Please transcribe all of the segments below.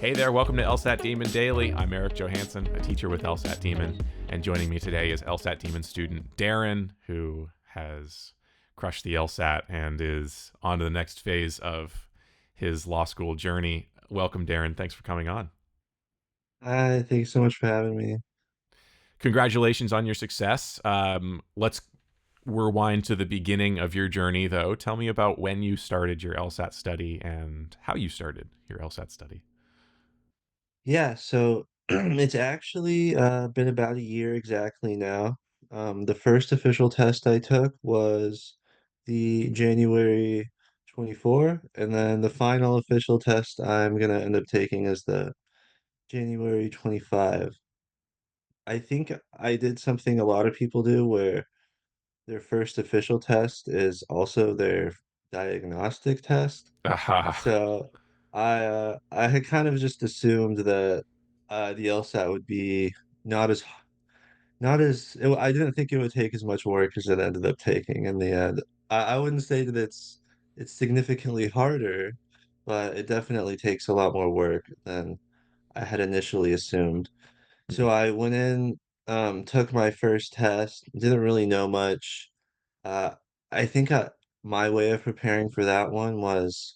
Hey there, welcome to LSAT Demon Daily. I'm Eric Johansson, a teacher with LSAT Demon, and joining me today is LSAT Demon student Darren, who has crushed the LSAT and is on to the next phase of his law school journey. Welcome, Darren. Thanks for coming on. Hi, thank you so much for having me. Congratulations on your success. Let's rewind to the beginning of your journey, though. Tell me about when you started your LSAT study and how you started your LSAT study. Yeah, so it's actually been about a year exactly now. The first official test I took was the January 24, and then the final official test I'm gonna end up taking is the January 25. I think I did something a lot of people do where their first official test is also their diagnostic test. Aha. So I had kind of just assumed that the LSAT would be not as I didn't think it would take as much work as it ended up taking in the end. I wouldn't say that it's significantly harder, but it definitely takes a lot more work than I had initially assumed. So I went in, took my first test, didn't really know much. Uh, I think my way of preparing for that one was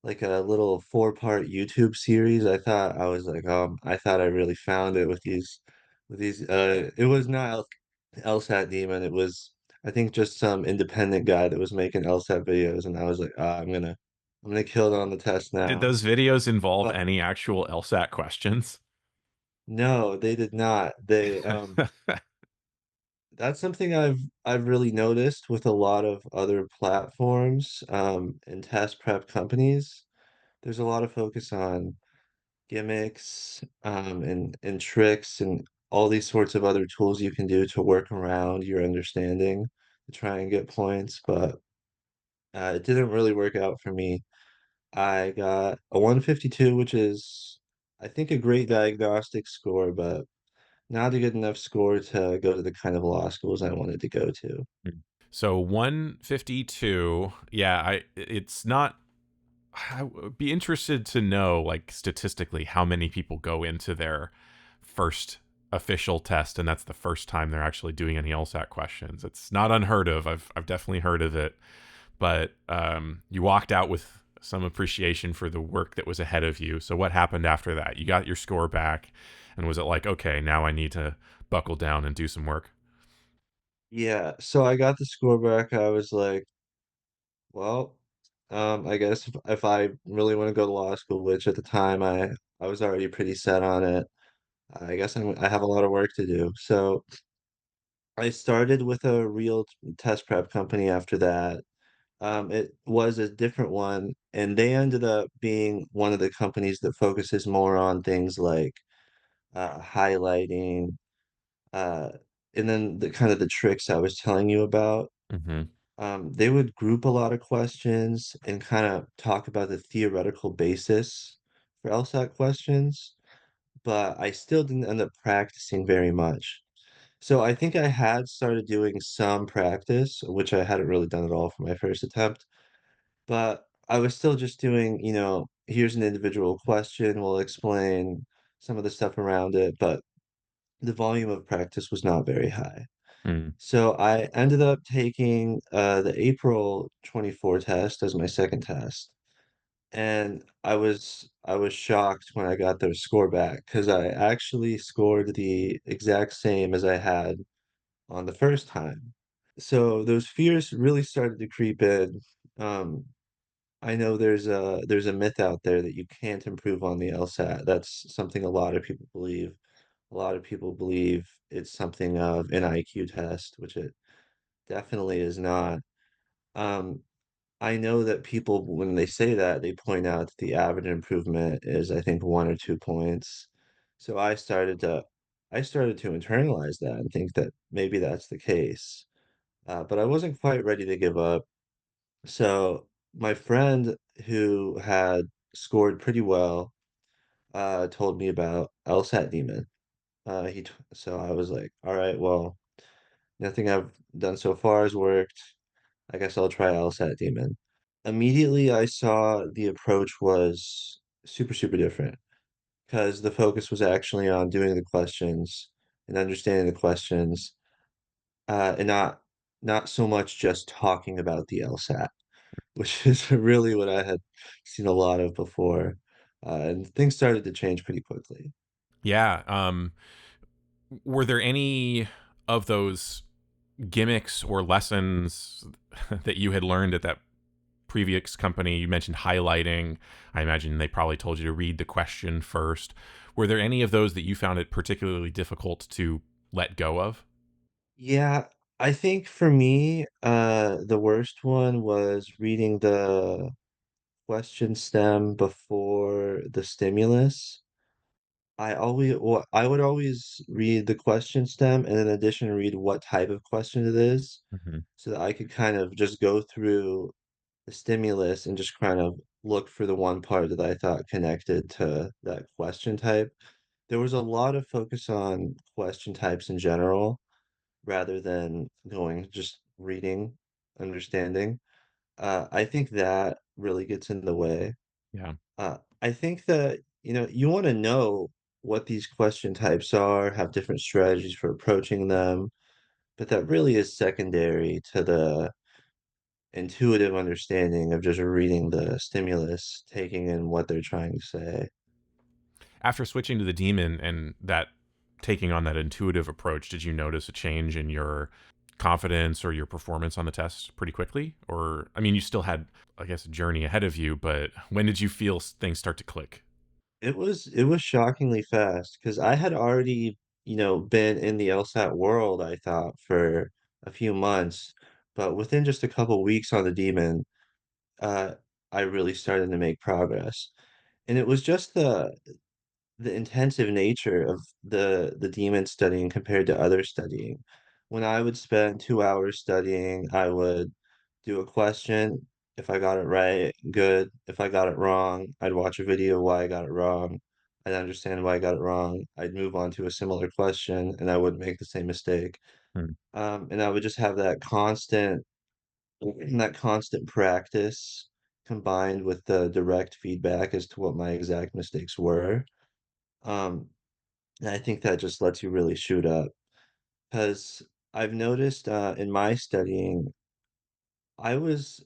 like a little four-part YouTube series. I thought I really found it with these it was not LSAT Demon, it was I think just some independent guy that was making LSAT videos, and I was like, I'm gonna kill it on the test Did now. those videos involve But any actual LSAT questions? no, they did not. They That's something I've really noticed with a lot of other platforms and test prep companies. There's a lot of focus on gimmicks and tricks and all these sorts of other tools you can do to work around your understanding to try and get points, but it didn't really work out for me. I got a 152, which is I think a great diagnostic score, but not a good enough score to go to the kind of law schools I wanted to go to. So 152, yeah, it's not I would be interested to know like statistically how many people go into their first official test and that's the first time they're actually doing any LSAT questions. It's not unheard of. I've definitely heard of it, but you walked out with some appreciation for the work that was ahead of you. So what happened after that? You got your score back, and was it like, okay, now I need to buckle down and do some work? Yeah, so I got the score back. I was like, well, I guess if I really want to go to law school, which at the time I was already pretty set on it, I guess I have a lot of work to do. So I started with a real test prep company after that. It was a different one, and they ended up being one of the companies that focuses more on things like highlighting, uh, and then the kind of the tricks I was telling you about. Mm-hmm. They would group a lot of questions and kind of talk about the theoretical basis for LSAT questions, but I still didn't end up practicing very much. So I think I had started doing some practice, which I hadn't really done at all for my first attempt, but I was still just doing, here's an individual question, we'll explain some of the stuff around it, but the volume of practice was not very high. Mm. So I ended up taking the April 24 test as my second test. And I was shocked when I got the score back because I actually scored the exact same as I had on the first time. So those fears really started to creep in. Um, I know there's a myth out there that you can't improve on the LSAT. That's something a lot of people believe. A lot of people believe it's something of an IQ test, which it definitely is not. Um, I know that people, when they say that, they point out that the average improvement is, I think, 1 or 2 points. So I started to internalize that and think that maybe that's the case. But I wasn't quite ready to give up. So my friend who had scored pretty well, told me about LSAT Demon. So I was like, all right, well, nothing I've done so far has worked. I guess I'll try LSAT Demon. Immediately, I saw the approach was super, super different. because the focus was actually on doing the questions and understanding the questions, and not so much just talking about the LSAT, which is really what I had seen a lot of before. And things started to change pretty quickly. Yeah. Were there any of those gimmicks or lessons that you had learned at that previous company? You mentioned highlighting. I imagine they probably told you to read the question first. Were there any of those that you found it particularly difficult to let go of? Yeah, I think for me, the worst one was reading the question stem before the stimulus. I would always read the question stem and in addition read what type of question it is Hmm. so that I could kind of just go through the stimulus and just kind of look for the one part that I thought connected to that question type. There was a lot of focus on question types in general rather than going just reading, understanding. I think that really gets in the way. Yeah. I think that, you want to know what these question types are, have different strategies for approaching them, but that really is secondary to the intuitive understanding of just reading the stimulus, taking in what they're trying to say. After switching to the demon and that taking on that intuitive approach, did you notice a change in your confidence or your performance on the test pretty quickly? Or, I mean, you still had, I guess, a journey ahead of you, but when did you feel things start to click? It was shockingly fast because I had already, been in the LSAT world, I thought, for a few months, but within just a couple weeks on the demon, uh, I really started to make progress. And it was just the intensive nature of the demon studying compared to other studying. When I would spend 2 hours studying, I would do a question. If I got it right, good. If I got it wrong, I'd watch a video why I got it wrong. I'd understand why I got it wrong. I'd move on to a similar question and I wouldn't make the same mistake. Hmm. And I would just have that constant practice combined with the direct feedback as to what my exact mistakes were. Um, and I think that just lets you really shoot up because I've noticed in my studying, I was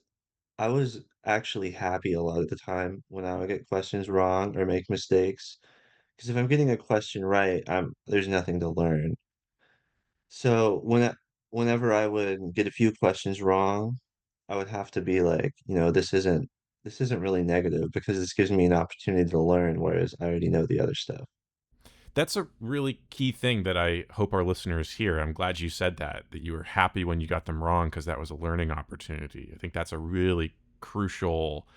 I was actually happy a lot of the time when I would get questions wrong or make mistakes. Because if I'm getting a question right, there's nothing to learn. So whenever I would get a few questions wrong, I would have to be like, this isn't really negative because this gives me an opportunity to learn, whereas I already know the other stuff. That's a really key thing that I hope our listeners hear. I'm glad you said that you were happy when you got them wrong because that was a learning opportunity. I think that's a really crucial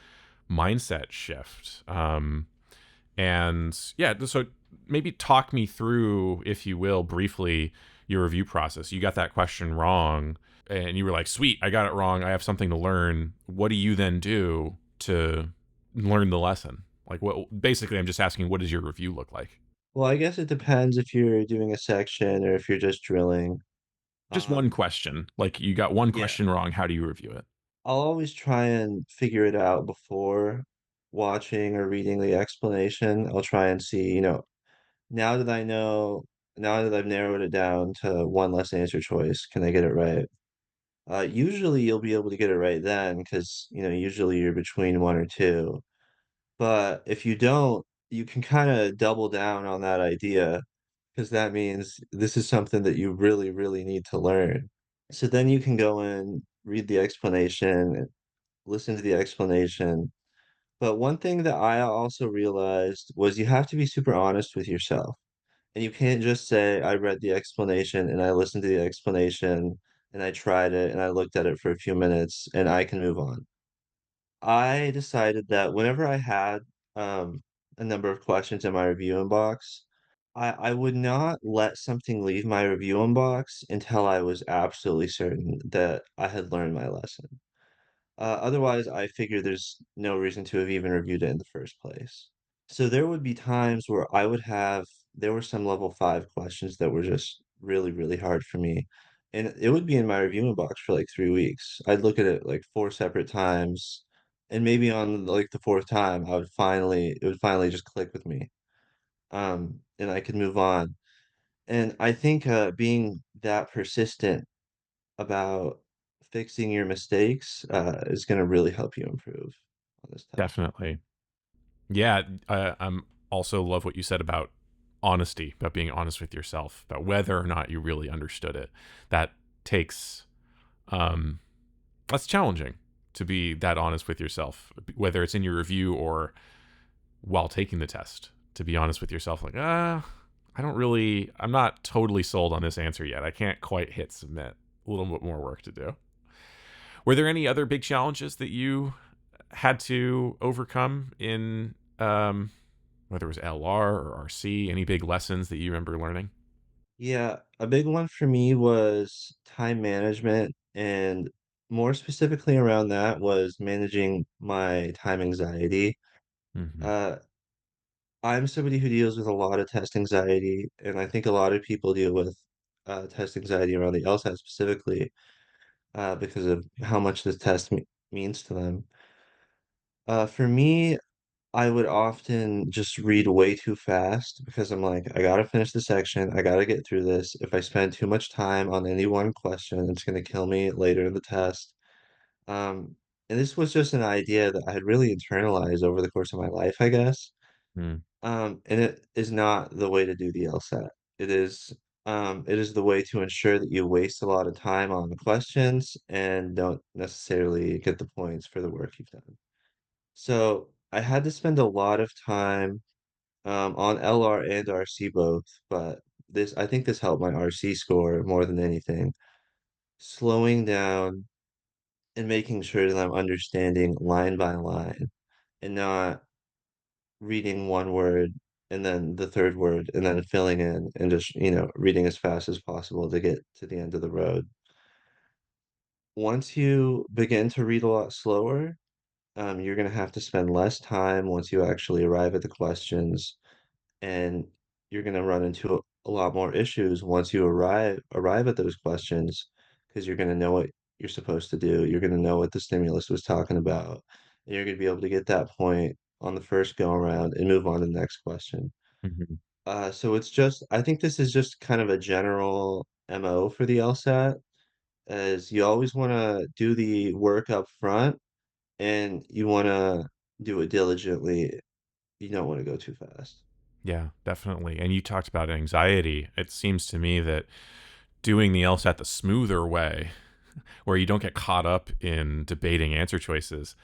mindset shift. And yeah, so maybe talk me through, if you will, briefly your review process. You got that question wrong and you were like, sweet, I got it wrong. I have something to learn. What do you then do to learn the lesson? Like, what basically, I'm just asking, what does your review look like? Well, I guess it depends if you're doing a section or if you're just drilling. Just one Um, question. Like, you got one yeah, question wrong. How do you review it? I'll always try and figure it out before watching or reading the explanation. I'll try and see, now that I know, now that I've narrowed it down to one less answer choice, can I get it right? Usually you'll be able to get it right then because, usually you're between one or two. But if you don't, you can kind of double down on that idea because that means this is something that you really, really need to learn. So then you can go and read the explanation, listen to the explanation. But one thing that I also realized was you have to be super honest with yourself. And you can't just say, I read the explanation and I listened to the explanation and I tried it and I looked at it for a few minutes and I can move on. I decided that whenever I had a number of questions in my review inbox, I would not let something leave my review inbox until I was absolutely certain that I had learned my lesson. Otherwise, I figure there's no reason to have even reviewed it in the first place. So there would be times where there were some level five questions that were just really, really hard for me. And it would be in my reviewing box for like 3 weeks. I'd look at it like four separate times. And maybe on like the fourth time, it would finally just click with me. and I could move on. And I think being that persistent about fixing your mistakes is going to really help you improve on this test. Definitely. Yeah, I'm also love what you said about honesty, about being honest with yourself, about whether or not you really understood it. That takes um that's challenging to be that honest with yourself, whether it's in your review or while taking the test. To be honest with yourself, like, I'm not totally sold on this answer yet. I can't quite hit submit. A little bit more work to do. Were there any other big challenges that you had to overcome in whether it was LR or RC? Any big lessons that you remember learning? Yeah, a big one for me was time management, and more specifically around that was managing my time anxiety. Mm-hmm. Uh, I'm somebody who deals with a lot of test anxiety, and I think a lot of people deal with test anxiety around the LSAT specifically because of how much this test me means to them. For me, I would often just read way too fast because I'm like, I gotta finish the section, I gotta get through this. If I spend too much time on any one question, it's gonna kill me later in the test. Um, and this was just an idea that I had really internalized over the course of my life, I guess. Mm. And it is not the way to do the LSAT. It is the way to ensure that you waste a lot of time on the questions and don't necessarily get the points for the work you've done. So I had to spend a lot of time on LR and RC both, but I think this helped my RC score more than anything. Slowing down and making sure that I'm understanding line by line and not reading one word and then the third word and then filling in and just, reading as fast as possible to get to the end of the road. Once you begin to read a lot slower, you're going to have to spend less time once you actually arrive at the questions, and you're going to run into a lot more issues once you arrive at those questions because you're going to know what you're supposed to do. You're going to know what the stimulus was talking about, and you're going to be able to get that point on the first go around and move on to the next question. Mm-hmm. So it's just, I think this is just kind of a general MO for the LSAT, as you always want to do the work up front and you want to do it diligently. You don't want to go too fast. Yeah, definitely. And you talked about anxiety. It seems to me that doing the LSAT the smoother way, where you don't get caught up in debating answer choices,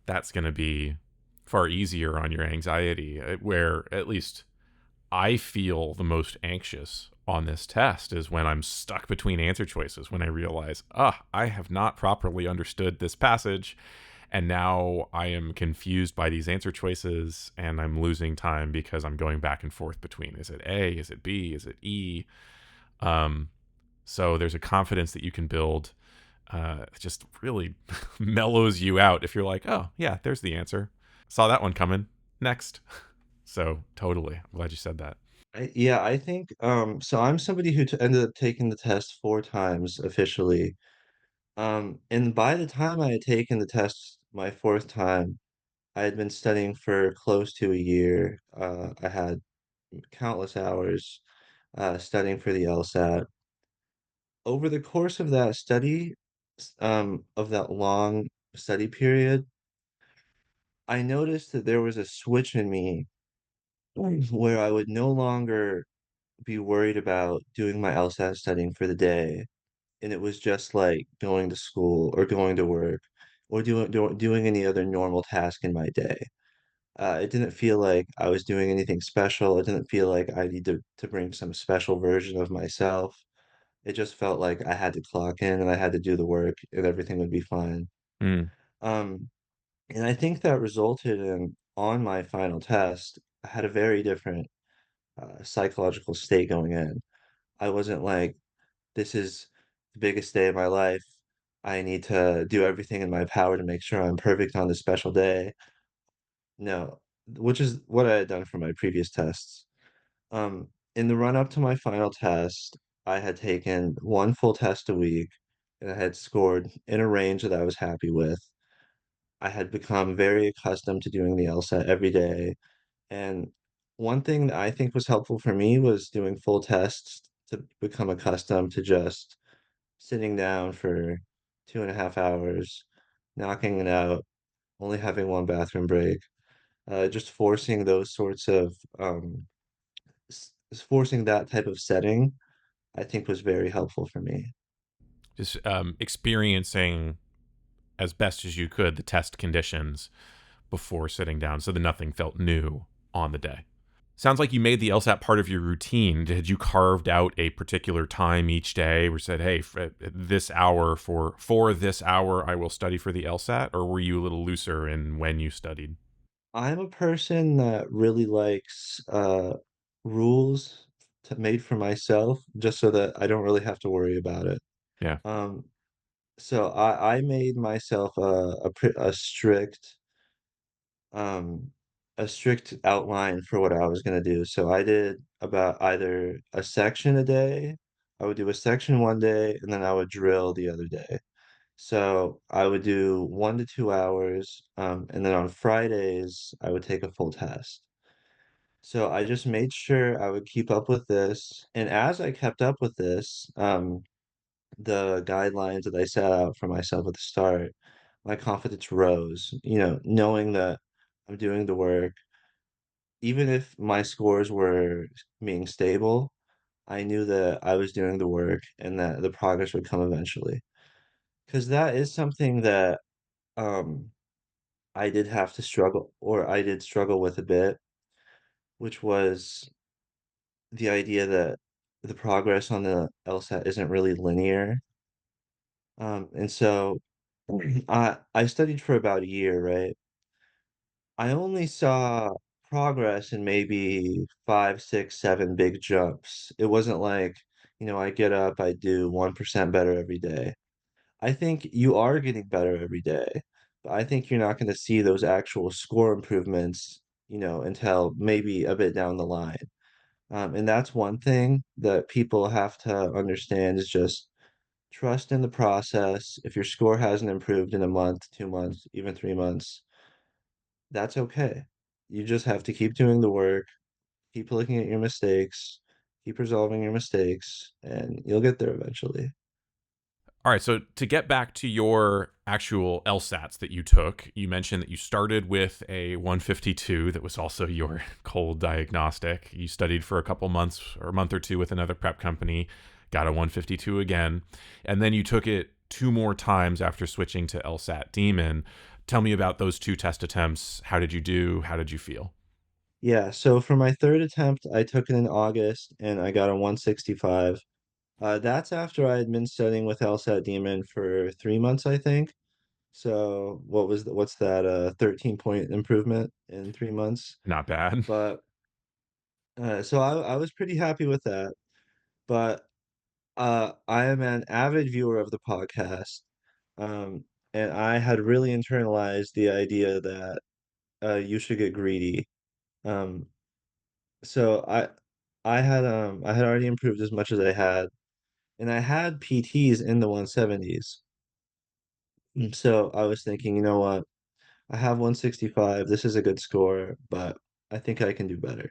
that's going to be far easier on your anxiety. Where at least I feel the most anxious on this test is when I'm stuck between answer choices, when I realize, I have not properly understood this passage, and now I am confused by these answer choices, and I'm losing time because I'm going back and forth between, is it A, is it B, is it E? Um, so there's a confidence that you can build. It just really mellows you out if you're like, oh, yeah, there's the answer. Saw that one coming. Next. So totally. I'm glad you said that. Yeah, I think so I'm somebody who ended up taking the test 4 times officially. And by the time I had taken the test my fourth time, I had been studying for close to a year. I had countless hours studying for the LSAT. Over the course of that study, of that long study period, I noticed that there was a switch in me where I would no longer be worried about doing my LSAT studying for the day, and it was just like going to school or going to work or doing any other normal task in my day. It didn't feel like I was doing anything special. It didn't feel like I need to bring some special version of myself. It just felt like I had to clock in and I had to do the work and everything would be fine. Mm. Um, and I think that resulted in, on my final test, I had a very different psychological state going in. I wasn't like, this is the biggest day of my life. I need to do everything in my power to make sure I'm perfect on this special day. No, which is what I had done for my previous tests. In the run up to my final test, I had taken one full test a week and I had scored in a range that I was happy with. I had become very accustomed to doing the LSAT every day, and one thing that I think was helpful for me was doing full tests to become accustomed to just sitting down for 2.5 hours, knocking it out, only having one bathroom break. Just forcing those sorts of forcing that type of setting, I think was very helpful for me. Just experiencing as best as you could the test conditions before sitting down so that nothing felt new on the day. Sounds like you made the LSAT part of your routine. Had you carved out a particular time each day where you said, hey, this hour for this hour, I will study for the LSAT? Or were you a little looser in when you studied? I'm a person that really likes rules made for myself, just so that I don't really have to worry about it. Yeah. Um, so I made myself um a strict outline for what I was gonna do. So I did about either a section a day, I would do a section one day, and then I would drill the other day. So I would do 1 to 2 hours, and then on Fridays I would take a full test. So I just made sure I would keep up with this, and as I kept up with this, the guidelines that I set out for myself at the start, my confidence rose, knowing that I'm doing the work. Even if my scores were being stable, I knew that I was doing the work and that the progress would come eventually. Because that is something that um, I did have to struggle, or I did struggle with a bit, which was the idea that the progress on the LSAT isn't really linear. And so I studied for about a year, right? I only saw progress in maybe five, six, seven big jumps. It wasn't like, I get up, I do 1% better every day. I think you are getting better every day, but I think you're not going to see those actual score improvements, until maybe a bit down the line. And that's one thing that people have to understand is just trust in the process. If your score hasn't improved in a month, 2 months, even 3 months, that's okay. You just have to keep doing the work, keep looking at your mistakes, keep resolving your mistakes, and you'll get there eventually. All right, so to get back to your actual LSATs that you took, you mentioned that you started with a 152 that was also your cold diagnostic. You studied for a couple months or a month or two with another prep company, got a 152 again, and then you took it two more times after switching to LSAT Demon. Tell me about those two test attempts. How did you do? How did you feel? Yeah, so for my third attempt, I took it in August and I got a 165. That's after I had been studying with LSAT Demon for 3 months, I think. So what's that, 13-point improvement in 3 months? Not bad. But so I was pretty happy with that. But I am an avid viewer of the podcast, um, and I had really internalized the idea that you should get greedy. Um, so I had already improved as much as I had, and I had PTs in the 170s. So I was thinking, you know what? I have 165. This is a good score, but I think I can do better.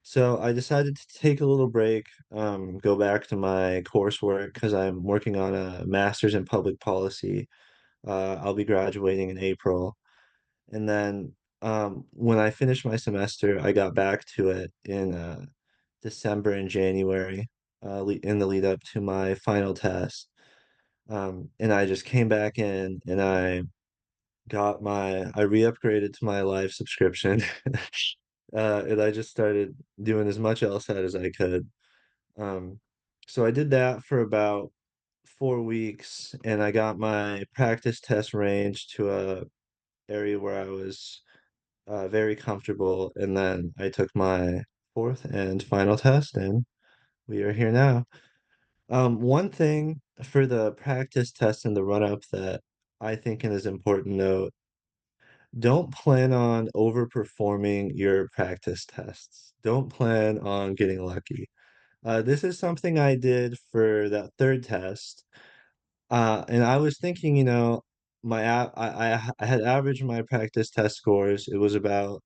So I decided to take a little break, go back to my coursework because I'm working on a master's in public policy. I'll be graduating in April. And then when I finished my semester, I got back to it in December and January, in the lead up to my final test. And I just came back in and I re-upgraded to my live subscription. And I just started doing as much LSAT as I could. Um, so I did that for about 4 weeks, and I got my practice test range to a area where I was very comfortable. And then I took my fourth and final test, and we are here now. One thing for the practice test and the run-up that I think is important note, don't plan on overperforming your practice tests. Don't plan on getting lucky. This is something I did for that third test. And I was thinking, my I had averaged my practice test scores. It was about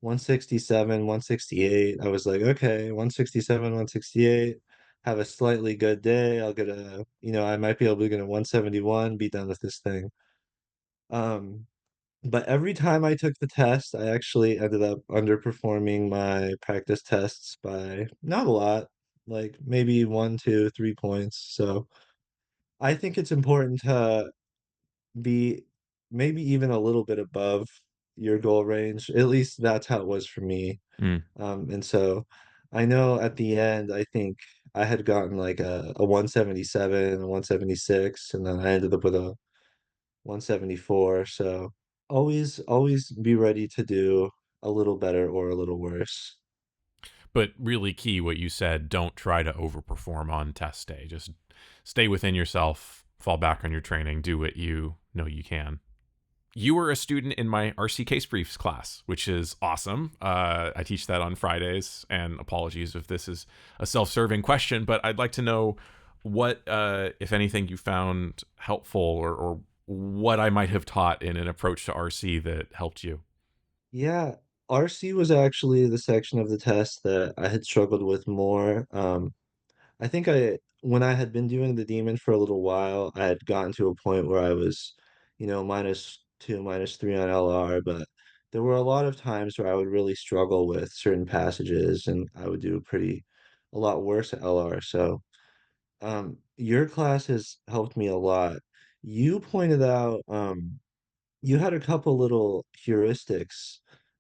167, 168. I was like, okay, 167, 168. Have a slightly good day. I'll get a, I might be able to get a 171, be done with this thing. Um, but every time I took the test, I actually ended up underperforming my practice tests by not a lot, like maybe 1, 2, 3 points. So I think it's important to be maybe even a little bit above your goal range. At least that's how it was for me. Mm. And so I know at the end, I think I had gotten like a 177, a 176, and then I ended up with a 174. So always be ready to do a little better or a little worse. But really key what you said, don't try to overperform on test day. Just stay within yourself, fall back on your training, do what you know you can. You were a student in my RC case briefs class, which is awesome. I teach that on Fridays, and apologies if this is a self-serving question, but I'd like to know what, if anything, you found helpful, or what I might have taught in an approach to RC that helped you. Yeah, RC was actually the section of the test that I had struggled with more. I think when I had been doing the demon for a little while, I had gotten to a point where I was, -2, -3 on LR, but there were a lot of times where I would really struggle with certain passages and I would do a lot worse at LR. So, your class has helped me a lot. You pointed out, you had a couple little heuristics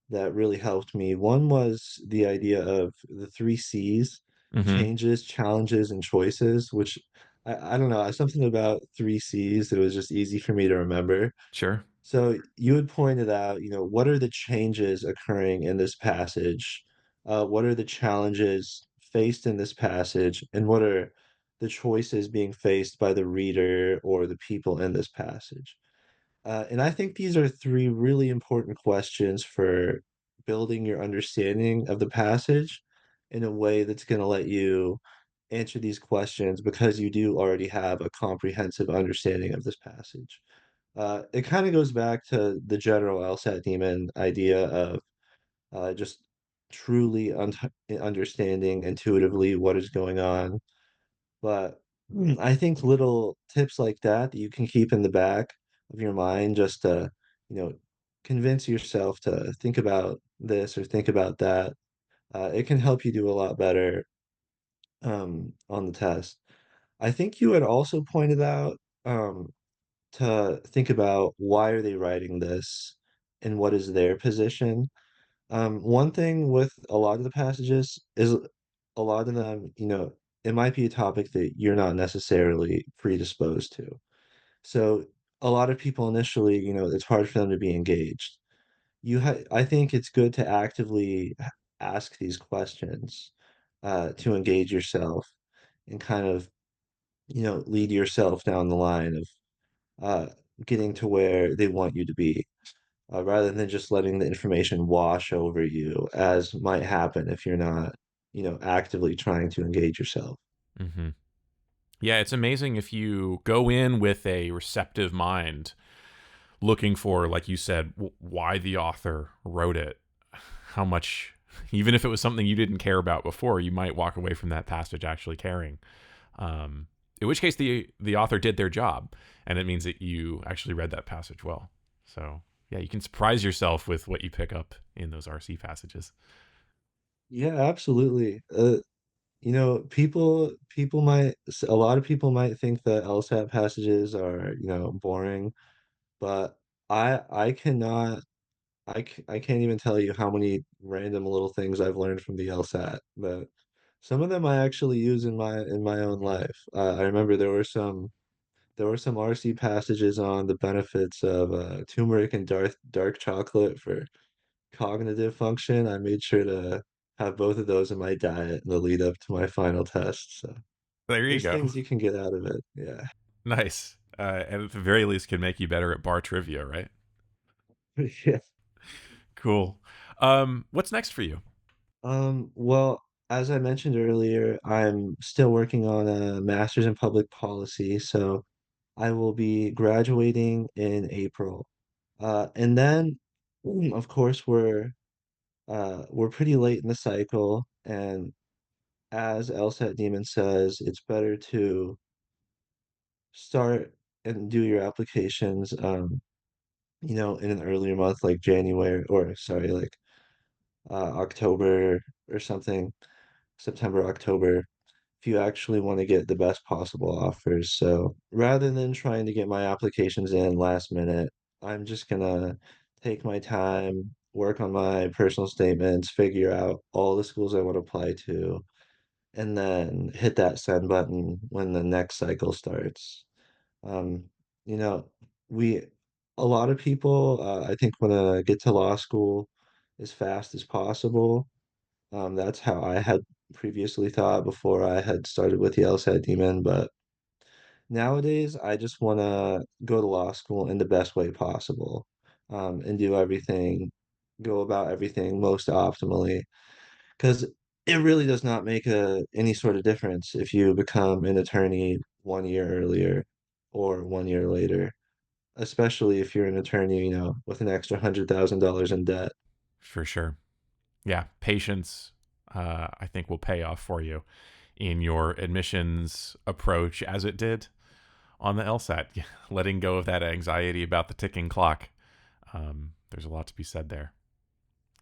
that really helped me. One was the idea of the three C's: Mm-hmm. changes, challenges, and choices, which I don't know, something about three C's that was just easy for me to remember. Sure. So you had pointed out, what are the changes occurring in this passage? What are the challenges faced in this passage? And what are the choices being faced by the reader or the people in this passage? And I think these are three really important questions for building your understanding of the passage in a way that's going to let you answer these questions because you do already have a comprehensive understanding of this passage. It kind of goes back to the general LSAT demon idea of just truly understanding intuitively what is going on, but I think little tips like that you can keep in the back of your mind just to, you know, convince yourself to think about this or think about that. It can help you do a lot better on the test. I think you had also pointed out to think about why are they writing this and what is their position. One thing with a lot of the passages is a lot of them, it might be a topic that you're not necessarily predisposed to. So a lot of people initially, it's hard for them to be engaged. I think it's good to actively ask these questions to engage yourself and kind of, lead yourself down the line of uh, getting to where they want you to be, rather than just letting the information wash over you, as might happen if you're not, actively trying to engage yourself. Mm-hmm. Yeah, it's amazing if you go in with a receptive mind, looking for, like you said, why the author wrote it, how much, even if it was something you didn't care about before, you might walk away from that passage actually caring. Um, in which case, the author did their job, and it means that you actually read that passage well. So yeah, you can surprise yourself with what you pick up in those RC passages. Yeah, absolutely. A lot of people might think that LSAT passages are, boring, but I cannot, I can't even tell you how many random little things I've learned from the LSAT, but some of them I actually use in my own life. I remember there were some RC passages on the benefits of turmeric and dark chocolate for cognitive function. I made sure to have both of those in my diet in the lead up to my final test. So There you there's go. things you can get out of it. Yeah. Nice. And at the very least, can make you better at bar trivia, right? Yeah. Cool. What's next for you? Well, as I mentioned earlier, I'm still working on a master's in public policy, so I will be graduating in April. And then, of course, we're pretty late in the cycle, and as LSAT Demon says, it's better to start and do your applications, in an earlier month like January, or sorry, like October or something, September, October, if you actually want to get the best possible offers. So rather than trying to get my applications in last minute, I'm just gonna take my time, work on my personal statements, figure out all the schools I want to apply to, and then hit that send button when the next cycle starts. Um, you know, we a lot of people, I think, want to get to law school as fast as possible. That's how I had previously thought before I had started with the LSAT demon, but nowadays I just want to go to law school in the best way possible, and do everything, go about everything most optimally, because it really does not make any sort of difference if you become an attorney 1 year earlier or 1 year later, especially if you're an attorney, with an extra $100,000 in debt. For sure. Yeah, patience, I think, will pay off for you in your admissions approach, as it did on the LSAT. Letting go of that anxiety about the ticking clock. There's a lot to be said there.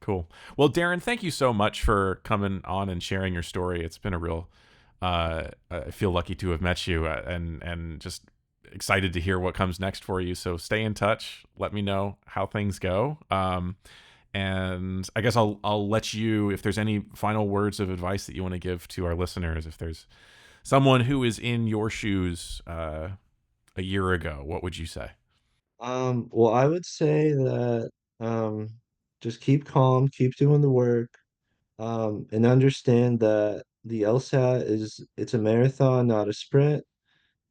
Cool. Well, Darren, thank you so much for coming on and sharing your story. It's been a real. I feel lucky to have met you, and just excited to hear what comes next for you. So stay in touch. Let me know how things go. And I guess I'll let you, if there's any final words of advice that you want to give to our listeners, if there's someone who is in your shoes a year ago, what would you say? Well, I would say that, um, just keep calm, keep doing the work, and understand that the LSAT it's a marathon, not a sprint,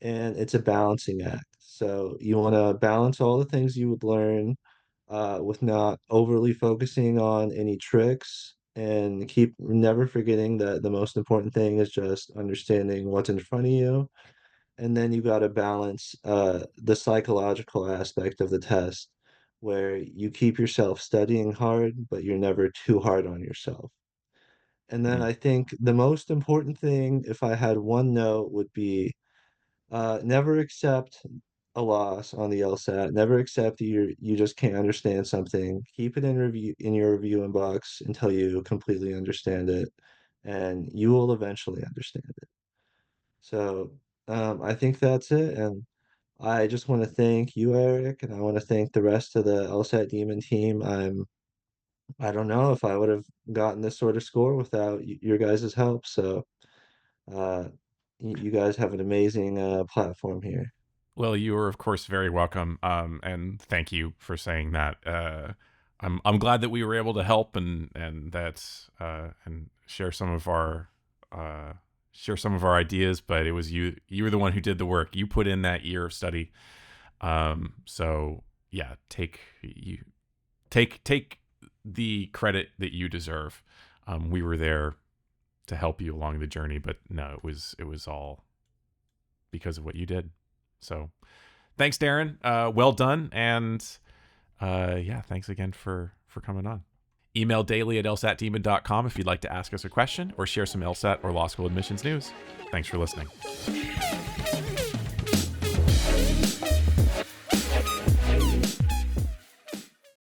and it's a balancing act. So you want to balance all the things you would learn, with not overly focusing on any tricks, and keep never forgetting that the most important thing is just understanding what's in front of you. And then you got to balance the psychological aspect of the test, where you keep yourself studying hard, but you're never too hard on yourself. And then Mm, I think the most important thing, if I had one note, would be, never accept a loss on the LSAT. Never accept that you just can't understand something. Keep it in your review inbox until you completely understand it, and you will eventually understand it. So, I think that's it, and I just want to thank you, Eric, and I want to thank the rest of the LSAT Demon team. I don't know if I would have gotten this sort of score without your guys' help. So, uh, you guys have an amazing platform here. Well, you are of course very welcome, and thank you for saying that. I'm glad that we were able to help and that and uh, share some of our ideas. But it was you were the one who did the work. You put in that year of study. So yeah, take the credit that you deserve. We were there to help you along the journey, but no, it was all because of what you did. So thanks, Darren. Well done, and yeah, thanks again for coming on. Email daily at lsatdemon.com if you'd like to ask us a question or share some LSAT or law school admissions news. Thanks for listening.